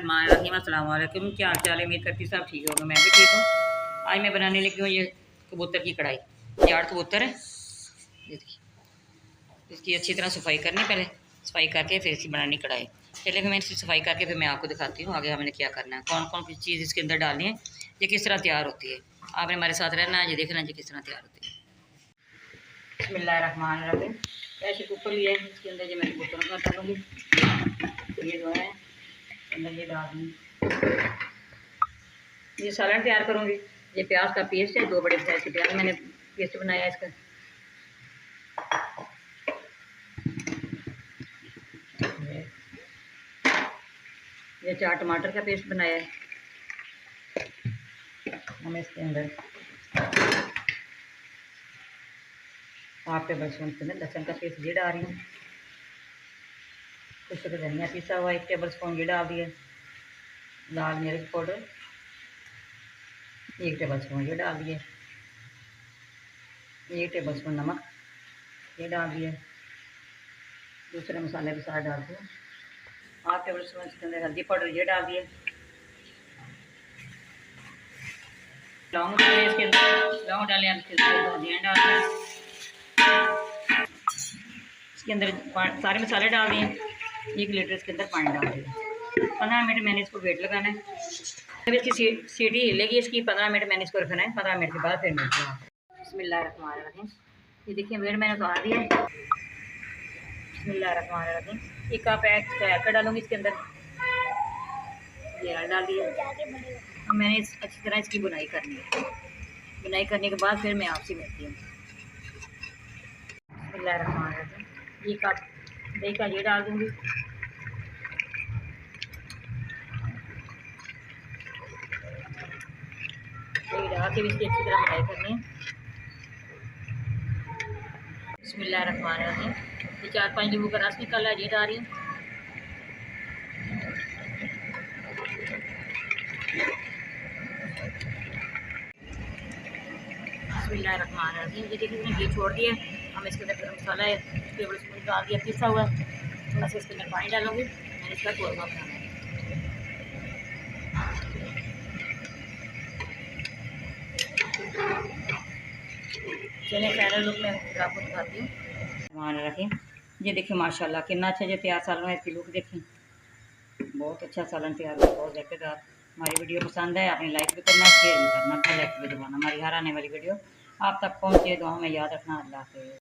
बिस्मिल्लाहिर्रहमानिर्रहीम। अस्सलाम वालेकुम। क्या हाल चाल है? उम्मीद करती सब ठीक होगा। मैं भी ठीक हूँ। आज मैं बनाने लगी हूँ ये कबूतर की कढ़ाई। ये 8 कबूतर है। ये देखिए, इसकी अच्छी तरह सफाई करनी, पहले सफाई करके फिर इसकी बनानी कढ़ाई। चलिए फिर मैं इसकी सफाई करके फिर मैं आपको दिखाती हूँ आगे हमने क्या करना है, कौन कौन सी चीज़ इसके अंदर डालनी है, ये किस तरह तैयार होती है। आपने हमारे साथ रहना है, ये देखना है किस तरह तैयार होती है। बिस्मिल्लाहिर्रहमानिर्रहीम। ऐसे कुकर लिया है, इसके अंदर ये मैं कबूतरों का डालूँगी। ये जो है अंदर ये डाल दूँगी। ये सालन तैयार करूँगी। ये प्याज का पेस्ट है, 2 बड़े साइज के प्याज मैंने पेस्ट बनाया है इसका। ये 4 टमाटर का पेस्ट बनाया है। हम इसके अंदर हाफ टेबल स्पून के अंदर लहसुन का पेस्ट ये डाल रही हूँ। कुछ तो धनिया पीसा हुआ 1 टेबल स्पून ये डाल दिया। लाल मिर्च पाउडर 1 टेबल स्पून ये डाल दिए। 1 टेबल स्पून नमक ये डाल दिया। दूसरे मसाले भी सारे डाल दिए। हाफ टेबल स्पून इसके अंदर हल्दी पाउडर ये डाल दिए। लौंग डाले इसके अंदर, लौंग डाले अजवाइन डाल दिए। इसके अंदर सारे मसाले डाल दिए। 1 लीटर इसके अंदर पानी डाल दिया। 15 मिनट मैंने इसको वेट लगाना है। जब इसकी सीटी हिलेगी इसकी 15 मिनट मैंने इसको रखना है। 15 मिनट के बाद फिर मिलते हैं। बिस्मिल्लाहिर्रहमानिर्रहीम। ये देखिए वेट मैंने उतार दिया है। बिस्मिल्लाहिर्रहमानिर्रहीम। 1 कप का डालूंगी इसके अंदर। ये डाल दिया। अब मैंने अच्छी तरह इसकी बुनाई करनी है। बुनाई करने के बाद फिर मैं आपसे मिलती हूँ। बिस्मिल्लाहिर्रहमानिर्रहीम। 1 कप दही का ये डाल दूँगी। दही डाल के इसकी अच्छी तरह बुनाई करनी है। बिस्मिल्लाहिर्रहमानिर्रहीम। ये 4-5 नींबू का रस निकाला है, ये डाल रही हूँ। बिस्मिल्लाहिर्रहमानिर्रहीम। ये देखिए इसने घी छोड़ दिया। हम इसके अंदर गरम मसाला है 1 टेबल स्पून डाल दिया पिसा हुआ। थोड़ा सा इसके अंदर पानी डालूंगी। मैंने इसका कोरमा बनाना है। चलिए फाइनल लुक में आपको दिखाती हूँ। मान रखें, ये देखिए माशाल्लाह कितना अच्छा ये तैयार सालन है। इसकी लुक देखें, बहुत अच्छा सालन तैयार हुआ, बहुत ज़बरदस्त। हमारी वीडियो पसंद है आपने लाइक भी करना, शेयर भी करना, बेल आइकन भी दबाना। हमारी हर आने वाली वीडियो आप तक पहुँचे। दुआ में याद रखना। अल्लाह हाफ़िज़।